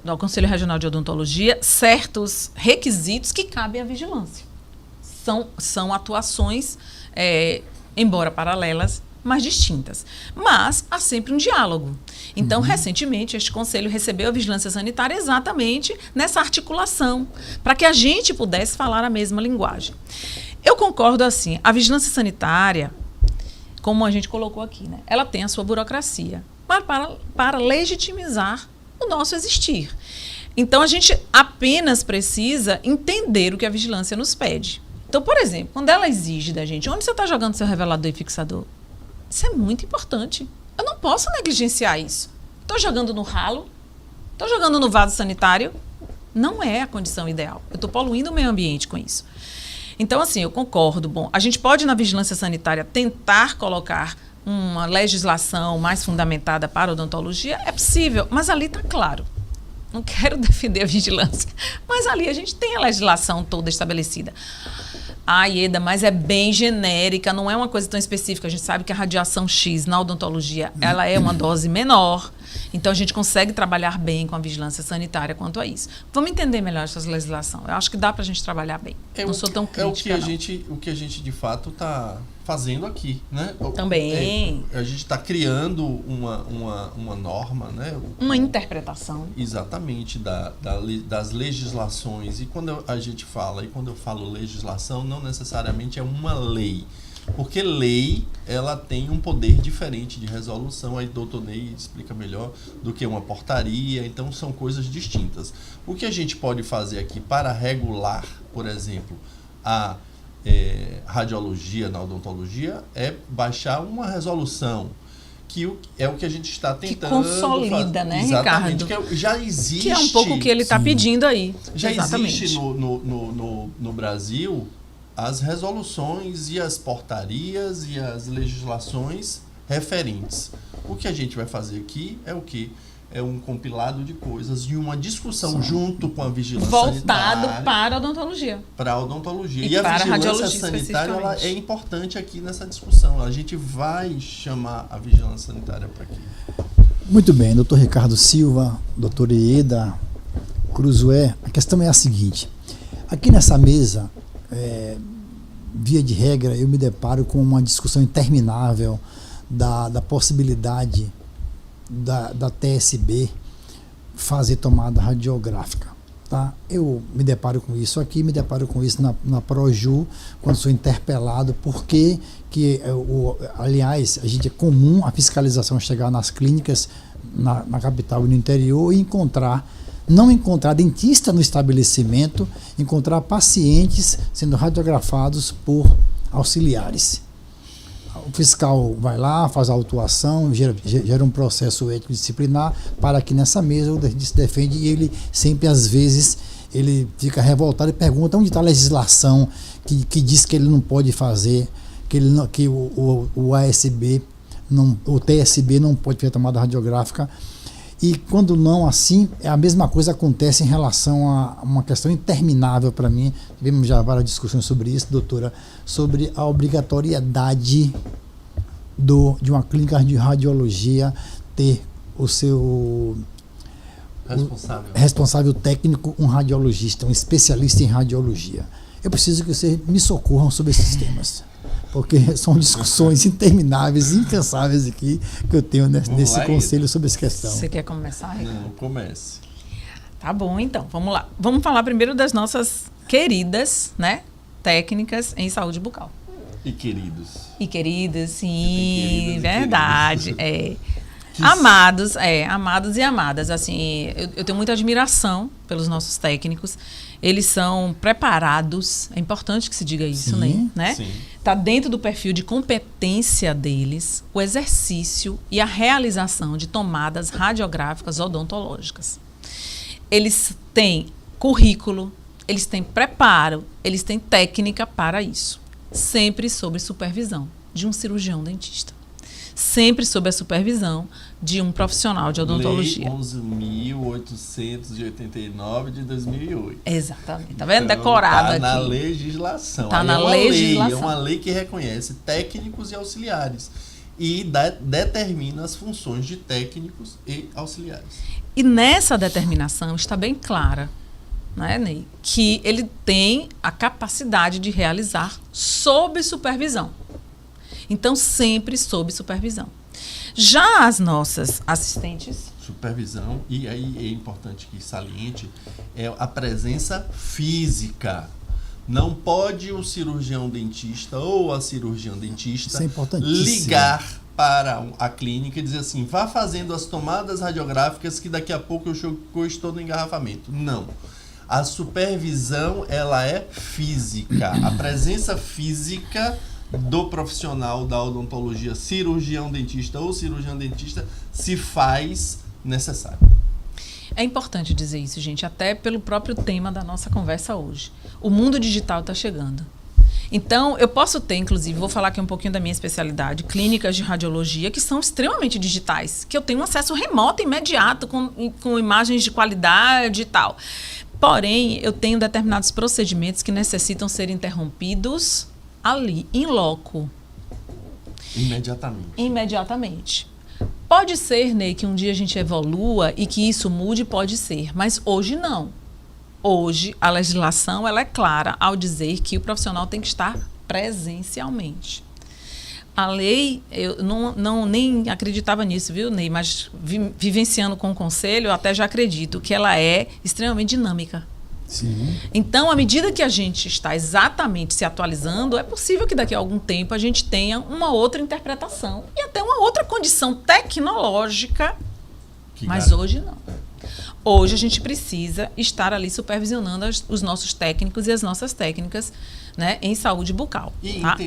ao Conselho Regional de Odontologia certos requisitos que cabem à vigilância. São atuações embora paralelas, mas distintas. Mas há sempre um diálogo. Então, recentemente, este conselho recebeu a vigilância sanitária exatamente nessa articulação, para que a gente pudesse falar a mesma linguagem. Eu concordo assim, a vigilância sanitária, como a gente colocou aqui, né, ela tem a sua burocracia, mas para legitimizar o nosso existir. Então, a gente apenas precisa entender o que a vigilância nos pede. Então, por exemplo, quando ela exige da gente, onde você está jogando seu revelador e fixador? Isso é muito importante. Eu não posso negligenciar isso. Estou jogando no ralo? Estou jogando no vaso sanitário? Não é a condição ideal. Eu estou poluindo o meio ambiente com isso. Então, assim, eu concordo. Bom, a gente pode, na vigilância sanitária, tentar colocar uma legislação mais fundamentada para a odontologia? É possível, mas ali está claro. Não quero defender a vigilância, mas ali a gente tem a legislação toda estabelecida. Ieda, mas é bem genérica, não é uma coisa tão específica. A gente sabe que a radiação X na odontologia, ela é uma dose menor, então a gente consegue trabalhar bem com a vigilância sanitária quanto a isso. Vamos entender melhor essa legislação. Eu acho que dá para a gente trabalhar bem. Não sou tão crítica, o que a gente de fato está fazendo aqui, né? Também. A gente está criando uma norma, né? Uma interpretação. Exatamente, das legislações. E quando a gente fala, e quando eu falo legislação, não necessariamente é uma lei. Porque lei, ela tem um poder diferente de resolução. Aí o doutor Ney explica melhor do que uma portaria. Então, são coisas distintas. O que a gente pode fazer aqui para regular, por exemplo, a radiologia na odontologia é baixar uma resolução, que é o que a gente está tentando que consolida, né, exatamente, Ricardo? Que já existe. Que é um pouco o que ele está pedindo aí. Já exatamente. existe no Brasil as resoluções e as portarias e as legislações referentes. O que a gente vai fazer aqui é o quê? É um compilado de coisas e uma discussão junto com a vigilância voltado sanitária, para a odontologia. Para a odontologia. E a para vigilância a radiologia, sanitária ela é importante aqui nessa discussão. A gente vai chamar a vigilância sanitária para aqui. Muito bem, doutor Ricardo Silva, doutor Ieda Cruzué, a questão é a seguinte. Aqui nessa mesa, via de regra, eu me deparo com uma discussão interminável da possibilidade da TSB fazer tomada radiográfica. Tá? Eu me deparo com isso aqui, me deparo com isso na Proju, quando sou interpelado, porque aliás, a gente é comum a fiscalização chegar nas clínicas na capital e no interior e não encontrar dentista no estabelecimento, encontrar pacientes sendo radiografados por auxiliares. O fiscal vai lá, faz a autuação, gera um processo ético disciplinar para que nessa mesa o dentista se defende e ele sempre, às vezes, ele fica revoltado e pergunta onde está a legislação que diz que ele não pode fazer, que o ASB, o TSB não pode fazer tomada radiográfica. E quando não assim, a mesma coisa acontece em relação a uma questão interminável para mim. Tivemos já várias discussões sobre isso, doutora, sobre a obrigatoriedade de uma clínica de radiologia ter o responsável técnico, um radiologista, um especialista em radiologia. Eu preciso que vocês me socorram sobre esses temas, porque são discussões intermináveis, incansáveis aqui que eu tenho nesse conselho sobre essa questão. Você quer começar, Ricardo? Não, comece. Tá bom, então, vamos lá. Vamos falar primeiro das nossas queridas, né, técnicas em saúde bucal. E queridos. E queridas, sim, queridas e verdade. queridos. Amados e amadas. Assim, eu tenho muita admiração pelos nossos técnicos. Eles são preparados. É importante que se diga isso, né? Sim. Está dentro do perfil de competência deles o exercício e a realização de tomadas radiográficas odontológicas. Eles têm currículo, eles têm preparo, eles têm técnica para isso. Sempre sob supervisão de um cirurgião dentista. Sempre sob a supervisão de um profissional de odontologia. Lei 11.889 de 2008. Exatamente. Tá vendo? Decorado aqui. Está na legislação. Está na legislação. É uma lei que reconhece técnicos e auxiliares e determina as funções de técnicos e auxiliares. E nessa determinação está bem clara, né, Ney, que ele tem a capacidade de realizar sob supervisão. Então, sempre sob supervisão. Já as nossas assistentes... Supervisão, e aí é importante que saliente, é a presença física. Não pode o cirurgião dentista ou a cirurgiã dentista ligar para a clínica e dizer assim, vá fazendo as tomadas radiográficas que daqui a pouco eu estou no engarrafamento. Não. A supervisão, ela é física. A presença física do profissional da odontologia, cirurgião dentista ou cirurgião dentista, se faz necessário. É importante dizer isso, gente, até pelo próprio tema da nossa conversa hoje. O mundo digital está chegando. Então, eu posso ter, inclusive, vou falar aqui um pouquinho da minha especialidade, clínicas de radiologia que são extremamente digitais, que eu tenho um acesso remoto, imediato, com imagens de qualidade e tal. Porém, eu tenho determinados procedimentos que necessitam ser interrompidos ali, in loco. Imediatamente. Pode ser, Ney, que um dia a gente evolua e que isso mude, pode ser, mas hoje não. Hoje, a legislação ela é clara ao dizer que o profissional tem que estar presencialmente. A lei, eu nem acreditava nisso, viu, Ney? Mas vivenciando com o conselho, eu até já acredito que ela é extremamente dinâmica. Sim. Então, à medida que a gente está exatamente se atualizando, é possível que daqui a algum tempo a gente tenha uma outra interpretação e até uma outra condição tecnológica, mas hoje não. Hoje a gente precisa estar ali supervisionando os nossos técnicos e as nossas técnicas, né, em saúde bucal. Tá?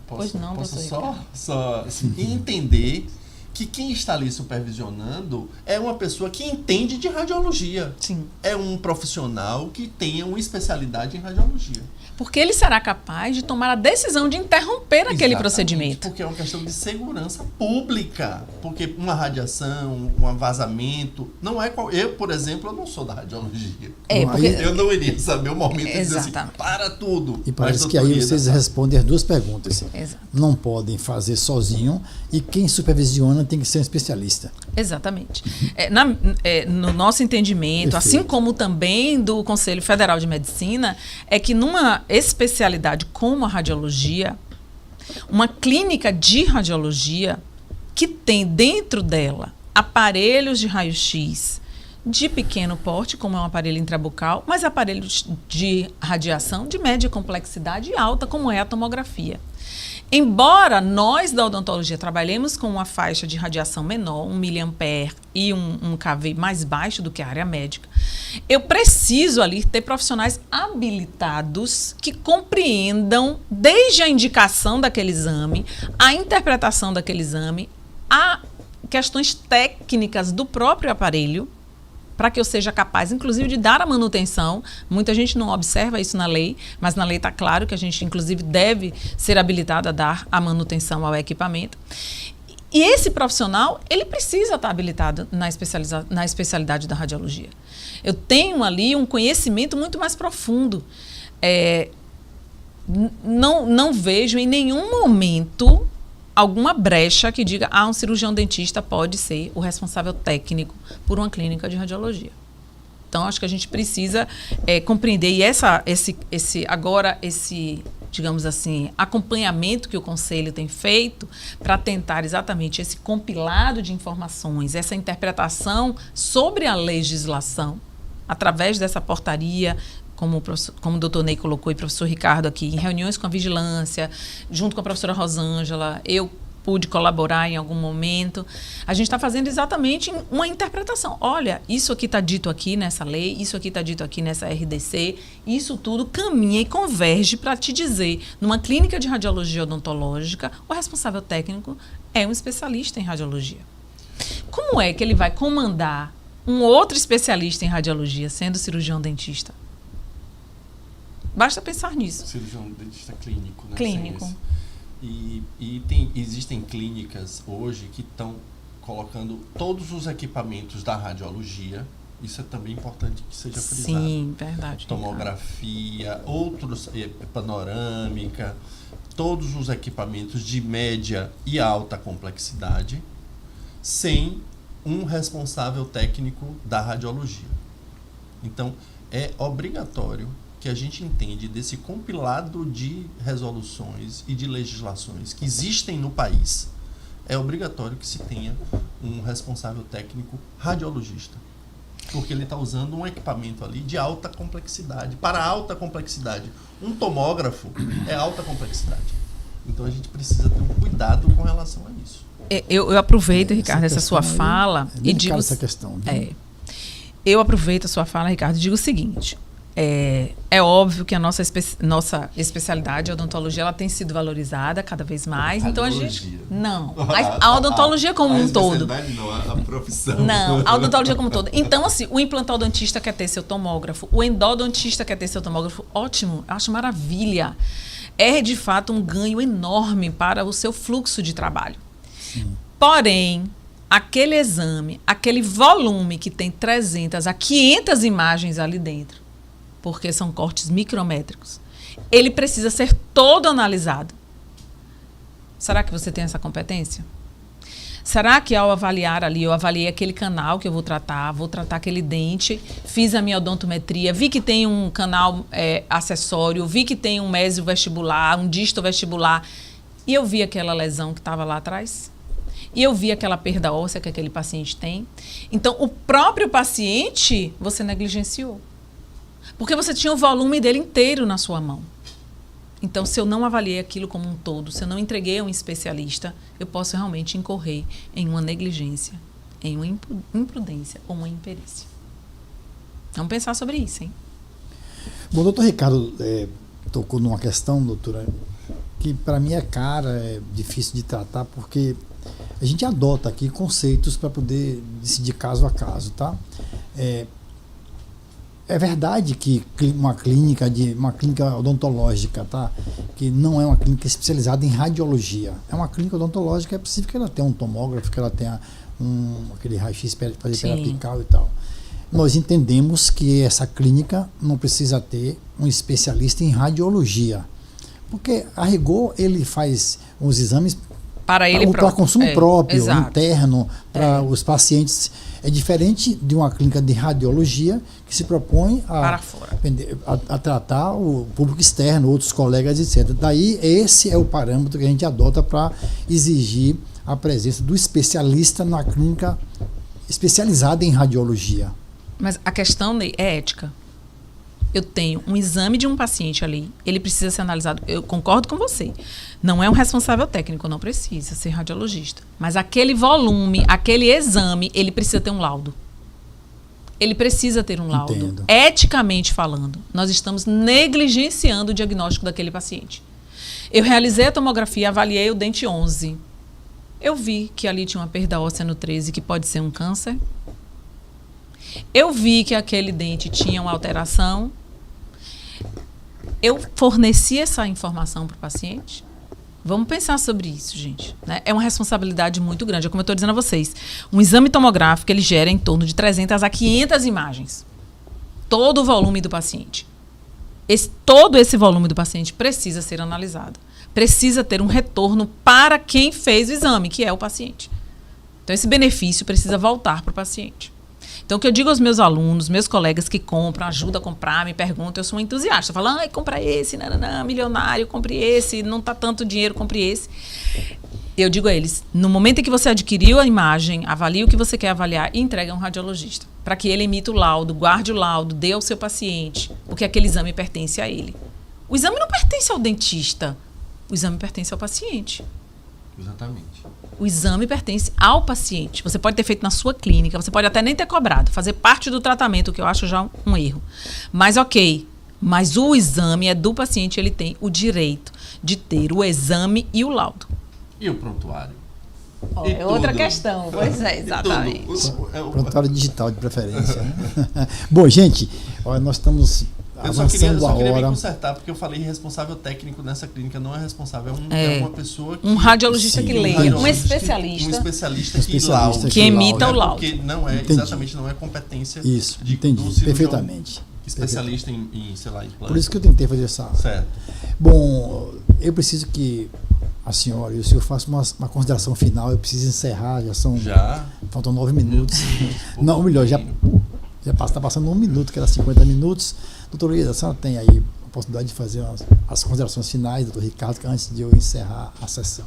Posso só entender que quem está ali supervisionando é uma pessoa que entende de radiologia. Sim. É um profissional que tenha uma especialidade em radiologia. Porque ele será capaz de tomar a decisão de interromper aquele procedimento. Porque é uma questão de segurança pública. Porque uma radiação, um vazamento, não é... Eu, por exemplo, eu não sou da radiologia. Eu não iria saber o momento de dizer assim, para tudo. E parece que aí vocês respondem as duas perguntas. Exato. Não podem fazer sozinho e quem supervisiona tem que ser um especialista. Exatamente. No nosso entendimento, Perfeito. assim como também do Conselho Federal de Medicina, é que numa especialidade como a radiologia, uma clínica de radiologia que tem dentro dela aparelhos de raio-x de pequeno porte, como é um aparelho intrabucal, mas aparelhos de radiação de média complexidade e alta, como é a tomografia. Embora nós da odontologia trabalhemos com uma faixa de radiação menor, 1 mA e um kV mais baixo do que a área médica, eu preciso ali ter profissionais habilitados que compreendam desde a indicação daquele exame, a interpretação daquele exame, a questões técnicas do próprio aparelho, para que eu seja capaz, inclusive, de dar a manutenção. Muita gente não observa isso na lei, mas na lei está claro que a gente, inclusive, deve ser habilitado a dar a manutenção ao equipamento. E esse profissional, ele precisa estar habilitado na especialidade da radiologia. Eu tenho ali um conhecimento muito mais profundo. Não vejo em nenhum momento alguma brecha que diga um cirurgião dentista pode ser o responsável técnico por uma clínica de radiologia. Então, acho que a gente precisa compreender e esse, digamos assim, acompanhamento que o Conselho tem feito para tentar exatamente esse compilado de informações, essa interpretação sobre a legislação, através dessa portaria, como o doutor Ney colocou e o professor Ricardo aqui, em reuniões com a vigilância, junto com a professora Rosângela, eu pude colaborar em algum momento. A gente está fazendo exatamente uma interpretação. Olha, isso aqui está dito aqui nessa lei, isso aqui está dito aqui nessa RDC, isso tudo caminha e converge para te dizer, numa clínica de radiologia odontológica, o responsável técnico é um especialista em radiologia. Como é que ele vai comandar um outro especialista em radiologia, sendo cirurgião dentista? Basta pensar nisso. Cirurgião dentista clínico, né? Clínico. Existem clínicas hoje que estão colocando todos os equipamentos da radiologia. Isso é também importante que seja frisado. Sim, verdade. Tomografia, outros, panorâmica, todos os equipamentos de média e alta complexidade, sem um responsável técnico da radiologia. Então, é obrigatório que a gente entende desse compilado de resoluções e de legislações que existem no país, é obrigatório que se tenha um responsável técnico radiologista. Porque ele está usando um equipamento ali de alta complexidade. Para alta complexidade, um tomógrafo é alta complexidade. Então a gente precisa ter um cuidado com relação a isso. Eu aproveito, Ricardo, essa sua fala e digo... essa questão. Eu aproveito a sua fala, Ricardo, e digo o seguinte... É óbvio que a nossa especialidade, a odontologia, ela tem sido valorizada cada vez mais. Então a gente não, a odontologia como um todo. Não, a profissão. Não, a odontologia como um todo. Então assim, o implantodontista quer ter seu tomógrafo, o endodontista quer ter seu tomógrafo, ótimo, acho maravilha. É de fato um ganho enorme para o seu fluxo de trabalho. Sim. Porém, aquele exame, aquele volume que tem 300 a 500 imagens ali dentro, porque são cortes micrométricos, ele precisa ser todo analisado. Será que você tem essa competência? Será que ao avaliar ali, eu avaliei aquele canal que eu vou tratar aquele dente, fiz a minha odontometria, vi que tem um canal acessório, vi que tem um mésio vestibular, um disto vestibular, e eu vi aquela lesão que estava lá atrás? E eu vi aquela perda óssea que aquele paciente tem? Então, o próprio paciente, você negligenciou. Porque você tinha o volume dele inteiro na sua mão. Então, se eu não avaliei aquilo como um todo, se eu não entreguei a um especialista, eu posso realmente incorrer em uma negligência, em uma imprudência ou uma imperícia. Vamos pensar sobre isso, hein? Bom, doutor Ricardo tocou numa questão, doutora, que para mim é cara, é difícil de tratar, porque a gente adota aqui conceitos para poder decidir caso a caso, tá? É verdade que uma clínica odontológica, tá? Que não é uma clínica especializada em radiologia. É uma clínica odontológica, é possível que ela tenha um tomógrafo, que ela tenha aquele raio-x para fazer periapical e tal. Nós entendemos que essa clínica não precisa ter um especialista em radiologia. Porque, a rigor, ele faz os exames para consumo próprio, interno, para os pacientes. É diferente de uma clínica de radiologia que se propõe a tratar o público externo, outros colegas, etc. Daí, esse é o parâmetro que a gente adota para exigir a presença do especialista na clínica especializada em radiologia. Mas a questão é ética. Eu tenho um exame de um paciente ali, ele precisa ser analisado. Eu concordo com você. Não é um responsável técnico, não precisa ser radiologista. Mas aquele volume, aquele exame, ele precisa ter um laudo. Ele precisa ter um laudo. Entendo. Eticamente falando, nós estamos negligenciando o diagnóstico daquele paciente. Eu realizei a tomografia, avaliei o dente 11. Eu vi que ali tinha uma perda óssea no 13, que pode ser um câncer. Eu vi que aquele dente tinha uma alteração. Eu forneci essa informação para o paciente. Vamos pensar sobre isso, gente. Né? É uma responsabilidade muito grande. É como eu estou dizendo a vocês. Um exame tomográfico, ele gera em torno de 300 a 500 imagens. Todo o volume do paciente. Todo esse volume do paciente precisa ser analisado. precisa ter um retorno para quem fez o exame, que é o paciente. Então, esse benefício precisa voltar para o paciente. Então, o que eu digo aos meus alunos, meus colegas que compram, ajudam a comprar, me perguntam, eu sou uma entusiasta. Falam, compra esse, não, milionário, compre esse, não está tanto dinheiro, compre esse. Eu digo a eles, no momento em que você adquiriu a imagem, avalie o que você quer avaliar e entregue a um radiologista, para que ele emita o laudo, guarde o laudo, dê ao seu paciente, porque aquele exame pertence a ele. O exame não pertence ao dentista, o exame pertence ao paciente. Exatamente. O exame pertence ao paciente. Você pode ter feito na sua clínica, você pode até nem ter cobrado, fazer parte do tratamento, o que eu acho já um erro. Mas mas o exame é do paciente, ele tem o direito de ter o exame e o laudo. E o prontuário? É outra questão, pois é, exatamente. Prontuário digital de preferência. Né? Bom, gente, nós estamos eu só queria me consertar, porque eu falei responsável técnico nessa clínica, não é responsável, é uma pessoa que... Um radiologista que leia, um especialista. Um especialista que emita o laudo. Porque não é, exatamente, não é competência isso, entendi, perfeitamente. Especialista em, sei lá, em plano. Por isso que eu tentei fazer essa... Certo. Bom, eu preciso que a senhora e o senhor façam uma consideração final, eu preciso encerrar, faltam 9 minutos. Não, melhor, já está passando 1 minuto, que era 50 minutos. Doutor Luiz, a senhora tem aí a oportunidade de fazer as considerações finais, doutor Ricardo, antes de eu encerrar a sessão.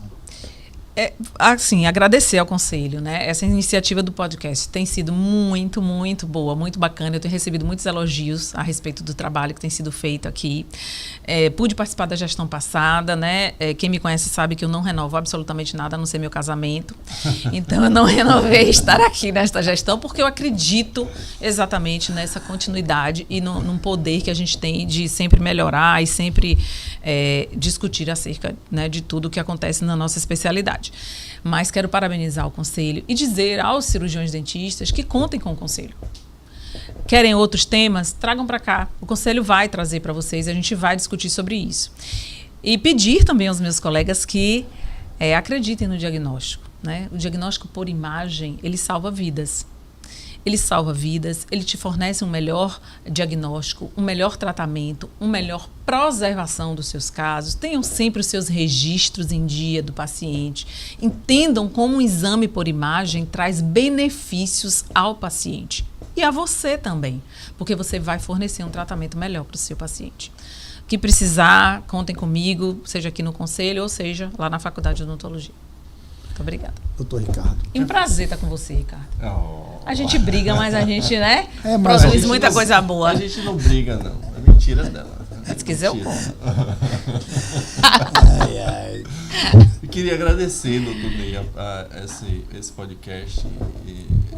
Assim, agradecer ao Conselho, né? Essa iniciativa do podcast tem sido muito, muito boa, muito bacana. Eu tenho recebido muitos elogios a respeito do trabalho que tem sido feito aqui. Pude participar da gestão passada, né? Quem me conhece sabe que eu não renovo absolutamente nada, a não ser meu casamento. Então, eu não renovei estar aqui nesta gestão, porque eu acredito exatamente nessa continuidade e num poder que a gente tem de sempre melhorar e sempre discutir acerca, né, de tudo o que acontece na nossa especialidade. Mas quero parabenizar o Conselho e dizer aos cirurgiões dentistas que contem com o Conselho. Querem outros temas? Tragam para cá. O Conselho vai trazer para vocês, a gente vai discutir sobre isso. E pedir também aos meus colegas que acreditem no diagnóstico, né? O diagnóstico por imagem, ele salva vidas. Ele salva vidas, ele te fornece um melhor diagnóstico, um melhor tratamento, uma melhor preservação dos seus casos. Tenham sempre os seus registros em dia do paciente. Entendam como um exame por imagem traz benefícios ao paciente e a você também, porque você vai fornecer um tratamento melhor para o seu paciente. O que precisar, contem comigo, seja aqui no Conselho ou seja lá na Faculdade de Odontologia. Muito obrigada. Doutor Ricardo. E um prazer estar com você, Ricardo. Oh. A gente briga, mas a gente, né? Produz muita coisa boa. A gente não briga, não. É mentira dela. Se quiser, eu como. Eu queria agradecer, doutor Ney, esse podcast,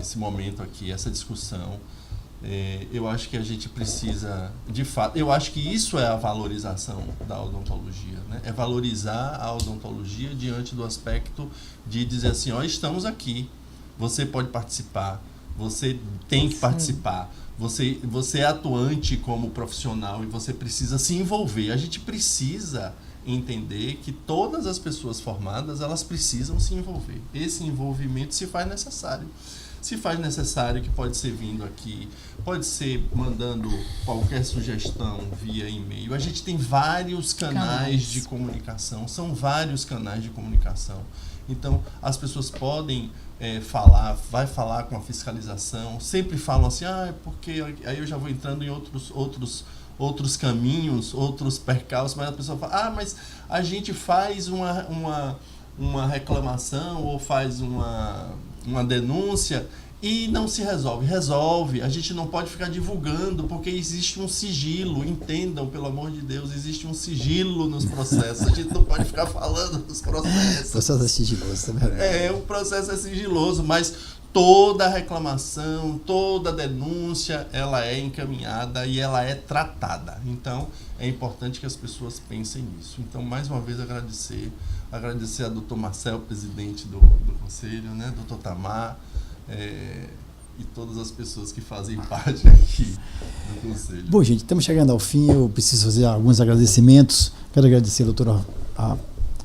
esse momento aqui, essa discussão. Eu acho que a gente precisa, de fato, eu acho que isso é a valorização da odontologia, né? É valorizar a odontologia diante do aspecto de dizer assim, estamos aqui, você pode participar, você tem que participar, você é atuante como profissional e você precisa se envolver. A gente precisa entender que todas as pessoas formadas, elas precisam se envolver. Esse envolvimento se faz necessário. Se faz necessário, que pode ser vindo aqui, pode ser mandando qualquer sugestão via e-mail. A gente tem vários canais de comunicação, são vários canais de comunicação. Então, as pessoas podem vai falar com a fiscalização, sempre falam assim, porque aí eu já vou entrando em outros caminhos, outros percalços, mas a pessoa fala, mas a gente faz uma reclamação ou faz uma denúncia e não se resolve. A gente não pode ficar divulgando, porque existe um sigilo, entendam, pelo amor de Deus, existe um sigilo nos processos, a gente não pode ficar falando dos processos. O processo é sigiloso, também. O processo é sigiloso, mas toda reclamação, toda denúncia, ela é encaminhada e ela é tratada. Então, é importante que as pessoas pensem nisso. Então, mais uma vez, agradecer a doutor Marcel, presidente do Conselho, né, doutor Tamar, e todas as pessoas que fazem parte aqui do Conselho. Bom, gente, estamos chegando ao fim, eu preciso fazer alguns agradecimentos. Quero agradecer a doutora, a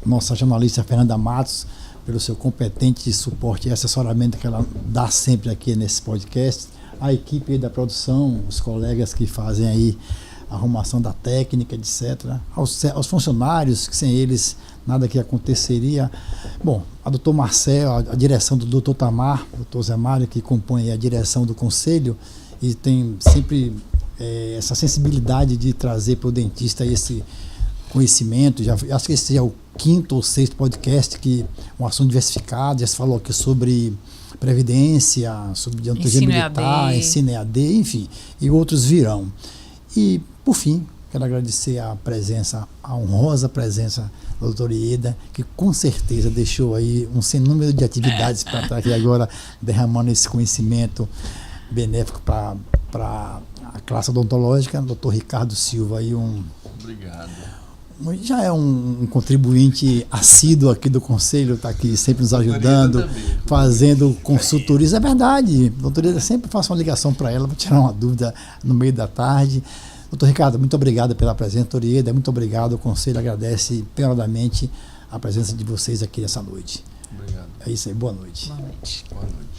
nossa jornalista Fernanda Matos, pelo seu competente suporte e assessoramento que ela dá sempre aqui nesse podcast, a equipe da produção, os colegas que fazem aí a arrumação da técnica, etc., aos funcionários, que sem eles nada que aconteceria. Bom, a doutor Marcel, a direção do doutor Tamar, doutor Zé Mário, que compõe a direção do conselho, e tem sempre essa sensibilidade de trazer para o dentista esse conhecimento. Acho que esse é o 5º ou 6º podcast, que um assunto diversificado, já se falou aqui sobre previdência, sobre deontologia militar, ensino EAD, enfim, e outros virão. E, por fim, quero agradecer a presença, a honrosa presença da doutora Ieda, que com certeza deixou aí um sem número de atividades para estar aqui agora derramando esse conhecimento benéfico para a classe odontológica. Doutor Ricardo Silva, aí Obrigado. Já é um contribuinte assíduo aqui do Conselho, está aqui sempre nos ajudando, fazendo consultorias. É verdade, a doutora Ieda sempre faço uma ligação para ela, para tirar uma dúvida no meio da tarde. Doutor Ricardo, muito obrigado pela presença, doutora Ieda, muito obrigado. O Conselho agradece penhoradamente a presença de vocês aqui nessa noite. Obrigado. É isso aí, boa noite. Boa noite. Boa noite.